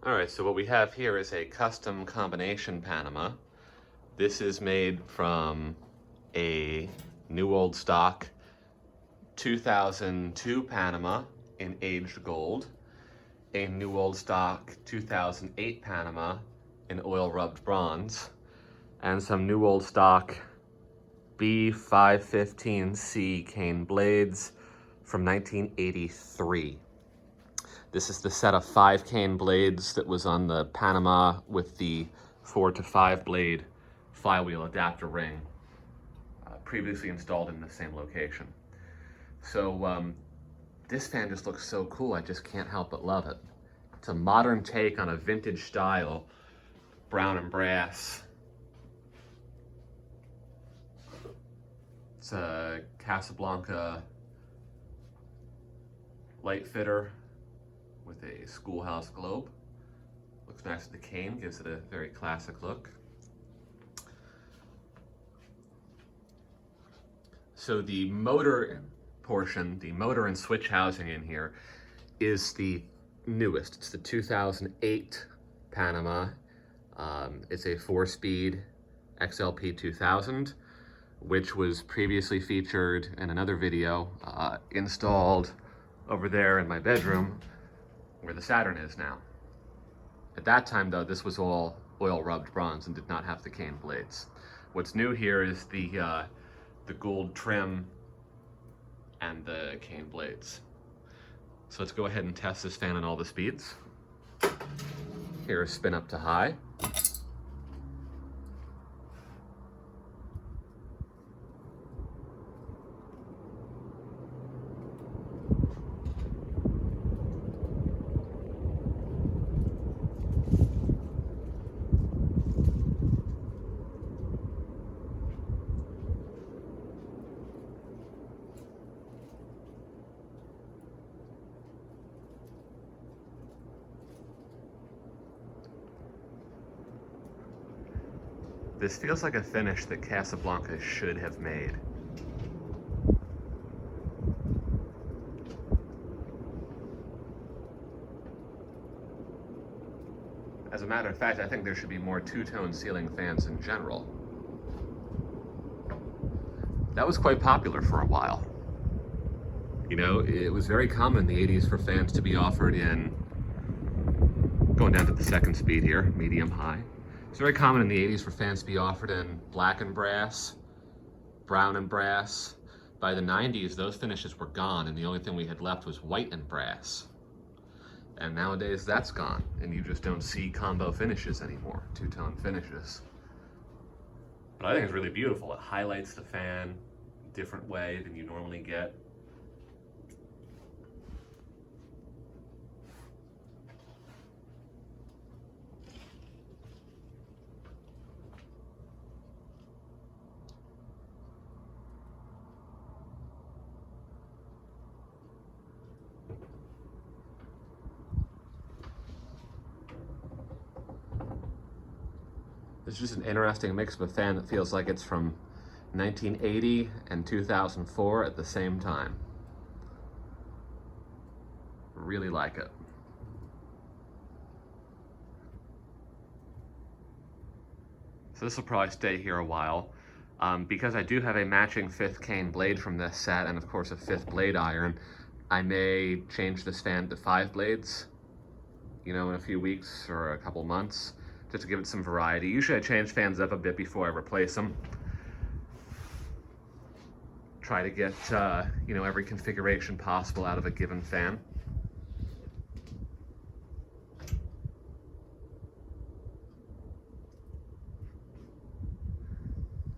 All right, so what we have here is a custom combination Panama. This is made from a new old stock 2002 Panama in aged gold, a new old stock 2008 Panama in oil rubbed bronze, and some new old stock B515C cane blades from 1983. This is the set of 5 cane blades that was on the Panama with the 4 to 5 blade flywheel adapter ring, previously installed in the same location. So this fan just looks so cool, I just can't help but love it. It's a modern take on a vintage style brown and brass. It's a Casablanca light fitter with a schoolhouse globe. Looks nice with the cane, gives it a very classic look. So the motor portion, the motor and switch housing in here, is the newest. It's the 2008 Panama. It's a 4-speed XLP 2000, which was previously featured in another video, installed over there in my bedroom where the Saturn is now. At that time though, this was all oil rubbed bronze and did not have the cane blades. What's new here is the gold trim and the cane blades. So let's go ahead and test this fan on all the speeds. Here's spin up to high. This feels like a finish that Casablanca should have made. As a matter of fact, I think there should be more two-tone ceiling fans in general. That was quite popular for a while. You know, it was very common in the 80s for fans to be offered in, going down to the second speed here, medium high. It's very common in the 80s for fans to be offered in black and brass, brown and brass. By the 90s, those finishes were gone, and the only thing we had left was white and brass. And nowadays, that's gone, and you just don't see combo finishes anymore, two-tone finishes. But I think it's really beautiful. It highlights the fan a different way than you normally get. It's just an interesting mix of a fan that feels like it's from 1980 and 2004 at the same time. Really like it. So this will probably stay here a while. Because I do have a matching 5th cane blade from this set, and of course a 5th blade iron, I may change this fan to 5 blades, you know, in a few weeks or a couple months, just to give it some variety. Usually I change fans up a bit before I replace them. Try to get, you know, every configuration possible out of a given fan.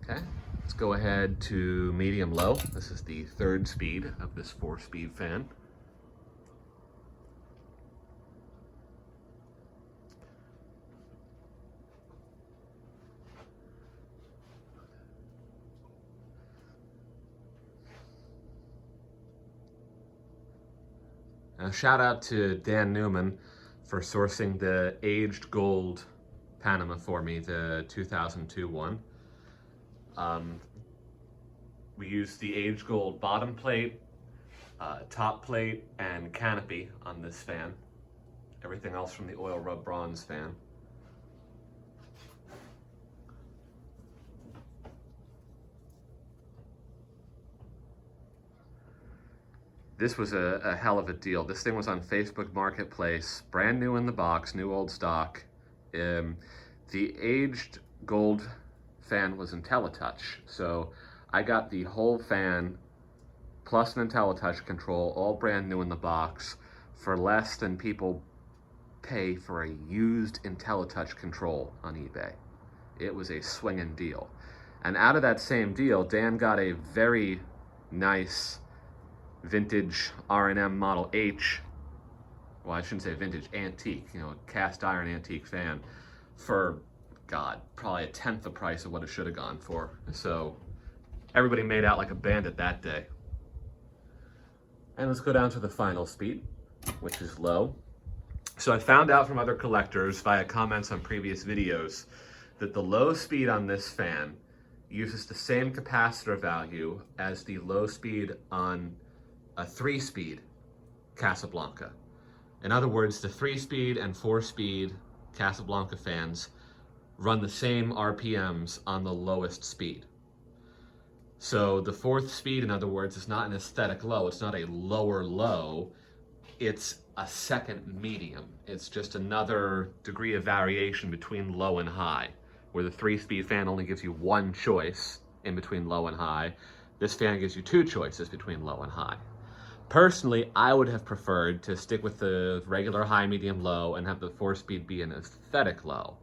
Okay, let's go ahead to medium low. This is the 3rd speed of this 4-speed fan. Shout out to Dan Newman for sourcing the aged gold Panama for me, the 2002 one. We used the aged gold bottom plate, top plate, and canopy on this fan. Everything else from the oil rub bronze fan. This was a hell of a deal. This thing was on Facebook Marketplace, brand new in the box, new old stock. The aged gold fan was IntelliTouch, so I got the whole fan plus an IntelliTouch control, all brand new in the box, for less than people pay for a used IntelliTouch control on eBay. It was a swinging deal. And out of that same deal, Dan got a very nice vintage R&M Model H, well, I shouldn't say vintage, antique, you know, cast iron antique fan for, God, probably a tenth the price of what it should have gone for. So everybody made out like a bandit that day. And let's go down to the final speed, which is low. So I found out from other collectors via comments on previous videos that the low speed on this fan uses the same capacitor value as the low speed on a 3-speed Casablanca. In other words, the 3-speed and 4-speed Casablanca fans run the same RPMs on the lowest speed. So the 4th speed, in other words, is not an aesthetic low. It's not a lower low. It's a second medium. It's just another degree of variation between low and high, where the 3-speed fan only gives you one choice in between low and high. This fan gives you 2 choices between low and high. Personally, I would have preferred to stick with the regular high, medium, low and have the 4-speed be an aesthetic low.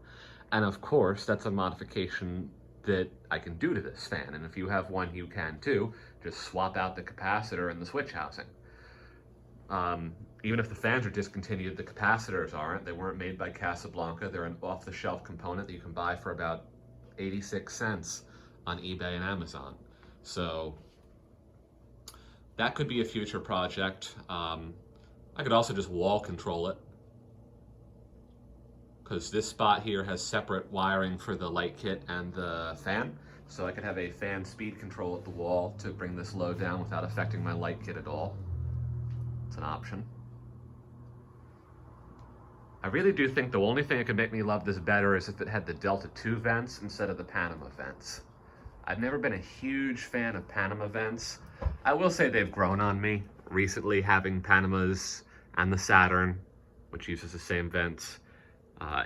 And of course, that's a modification that I can do to this fan. And if you have one, you can too. Just swap out the capacitor and the switch housing. Even if the fans are discontinued, the capacitors aren't. They weren't made by Casablanca. They're an off-the-shelf component that you can buy for about 86 cents on eBay and Amazon. So that could be a future project. I could also just wall control it, because this spot here has separate wiring for the light kit and the fan. So I could have a fan speed control at the wall to bring this low down without affecting my light kit at all. It's an option. I really do think the only thing that could make me love this better is if it had the Delta 2 vents instead of the Panama vents. I've never been a huge fan of Panama vents. I will say they've grown on me recently, having Panamas and the Saturn, which uses the same vents,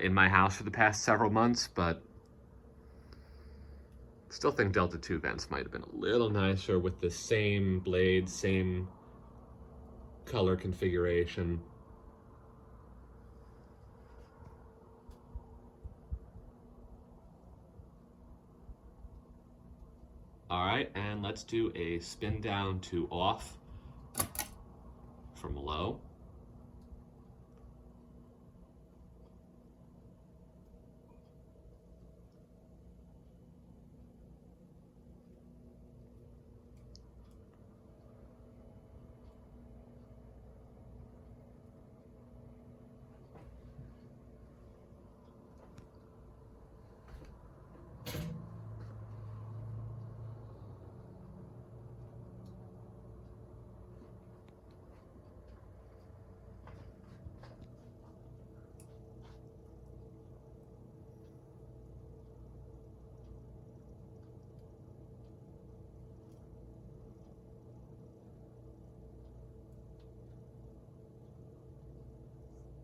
in my house for the past several months, but still think Delta 2 vents might have been a little nicer with the same blade, same color configuration. All right, and let's do a spin down to off from low.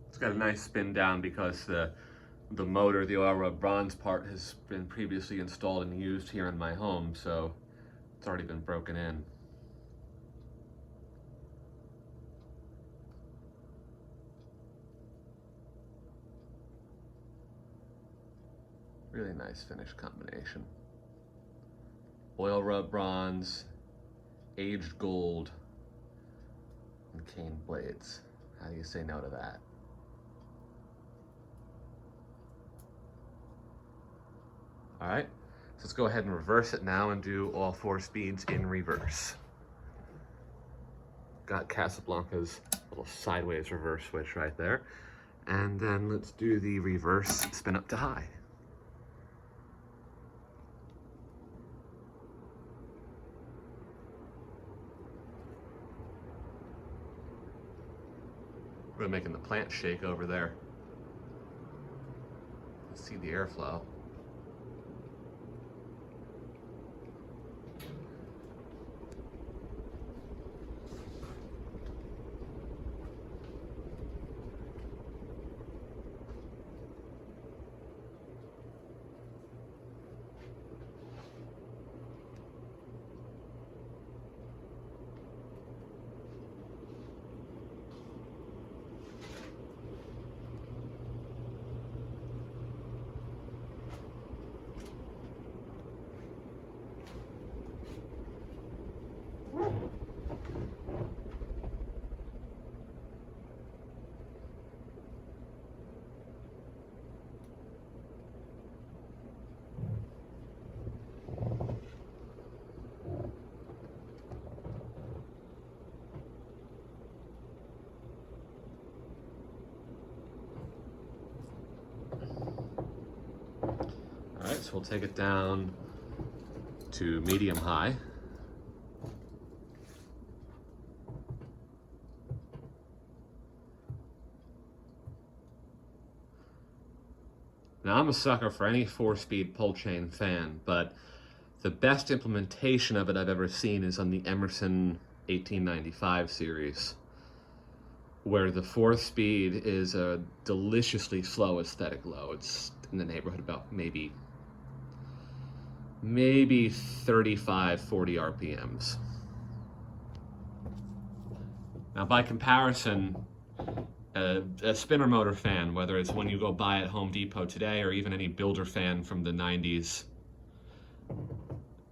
It's got a nice spin down because the motor, the oil rub bronze part, has been previously installed and used here in my home, so it's already been broken in. Really nice finish combination. Oil rub bronze, aged gold, and cane blades. How do you say no to that? All right, so let's go ahead and reverse it now and do all 4 speeds in reverse. Got Casablanca's little sideways reverse switch right there. And then let's do the reverse spin up to high. Really making the plant shake over there. Let's see the airflow. All right, so we'll take it down to medium high. Now, I'm a sucker for any 4-speed pull chain fan, but the best implementation of it I've ever seen is on the Emerson 1895 series, where the 4th speed is a deliciously slow aesthetic low. It's in the neighborhood about maybe 35, 40 RPMs. Now, by comparison, a spinner motor fan, whether it's one you go buy at Home Depot today or even any builder fan from the 90s,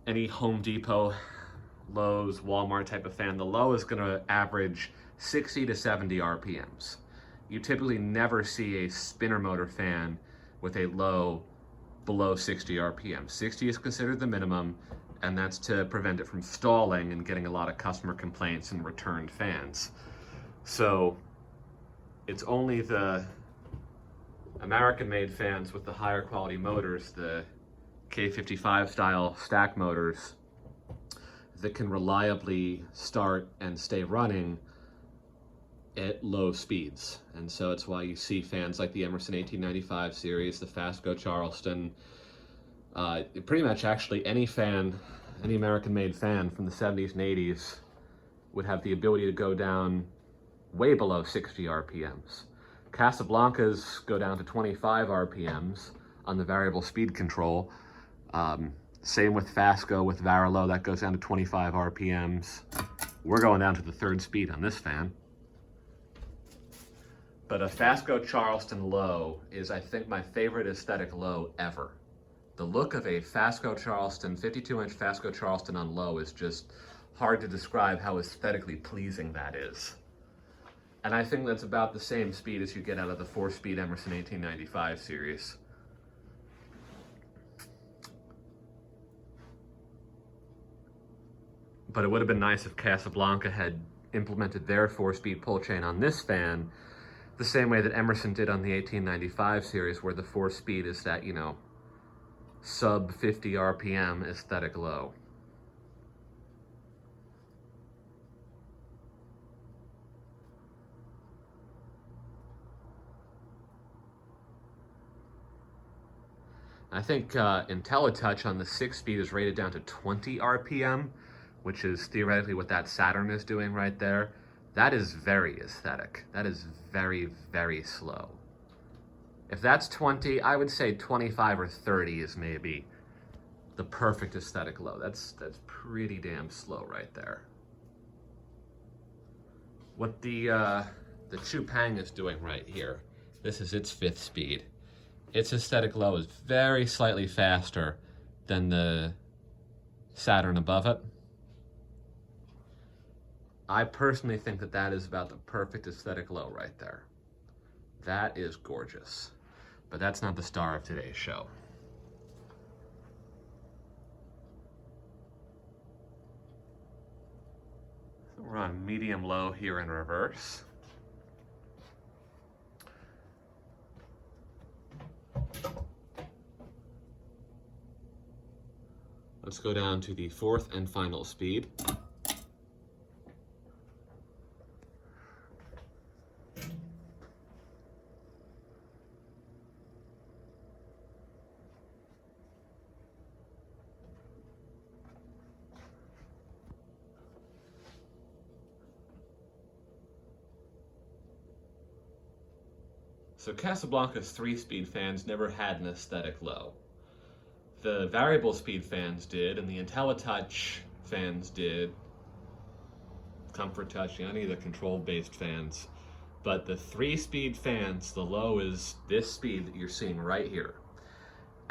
any Home Depot, Lowe's, Walmart type of fan, the low is going to average 60 to 70 RPMs. You typically never see a spinner motor fan with a low below 60 RPM. 60 is considered the minimum, and that's to prevent it from stalling and getting a lot of customer complaints and returned fans. So it's only the American-made fans with the higher quality motors, the K55 style stack motors, that can reliably start and stay running at low speeds. And so it's why you see fans like the Emerson 1895 series, the Fasco Charleston, pretty much actually any fan, any American-made fan from the 70s and 80s would have the ability to go down way below 60 RPMs. Casablancas go down to 25 RPMs on the variable speed control. Same with Fasco, with Varilo, that goes down to 25 RPMs. We're going down to the 3rd speed on this fan. But a Fasco Charleston low is, I think, my favorite aesthetic low ever. The look of a Fasco Charleston, 52-inch Fasco Charleston on low is just hard to describe how aesthetically pleasing that is. And I think that's about the same speed as you get out of the 4-speed Emerson 1895 series. But it would have been nice if Casablanca had implemented their 4-speed pull chain on this fan the same way that Emerson did on the 1895 series, where the 4-speed is that, you know, sub 50 RPM aesthetic low. I think IntelliTouch on the 6-speed is rated down to 20 RPM, which is theoretically what that Saturn is doing right there. That is very aesthetic. That is very, very slow. If that's 20, I would say 25 or 30 is maybe the perfect aesthetic low. That's pretty damn slow right there. What the Chupang is doing right here, this is its 5th speed. Its aesthetic low is very slightly faster than the Saturn above it. I personally think that that is about the perfect aesthetic low right there. That is gorgeous. But that's not the star of today's show. So we're on medium low here in reverse. Let's go down to the 4th and final speed. So Casablanca's 3-speed fans never had an aesthetic low. The variable speed fans did, and the IntelliTouch fans did. Comfort Touch, any of the control-based fans. But the 3-speed fans, the low is this speed that you're seeing right here.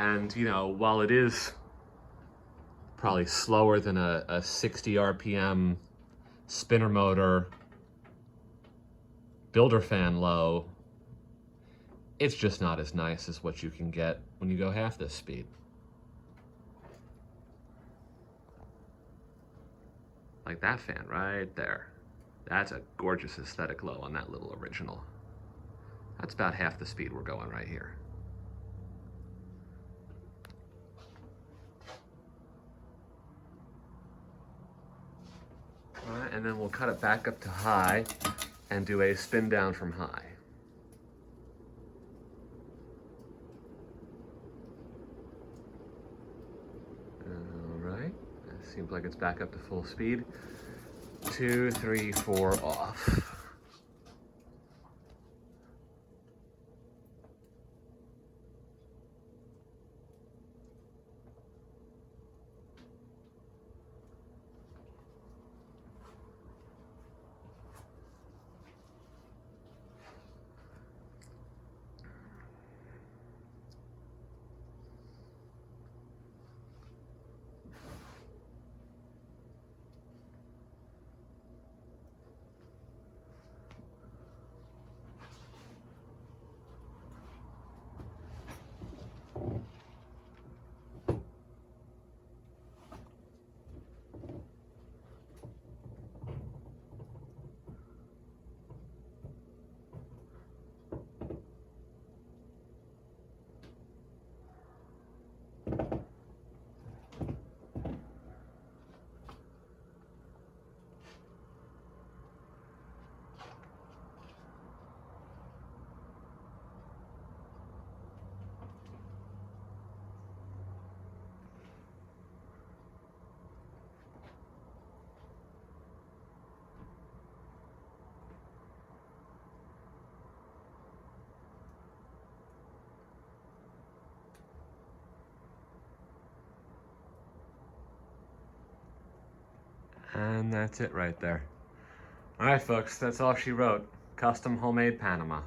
And, you know, while it is probably slower than a 60 RPM spinner motor builder fan low, it's just not as nice as what you can get when you go half this speed. Like that fan right there. That's a gorgeous aesthetic low on that little original. That's about half the speed we're going right here. All right, and then we'll cut it back up to high and do a spin down from high. All right, it seems like it's back up to full speed. 2, 3, 4, off. And that's it right there. All right, folks, that's all she wrote. Custom homemade Panama.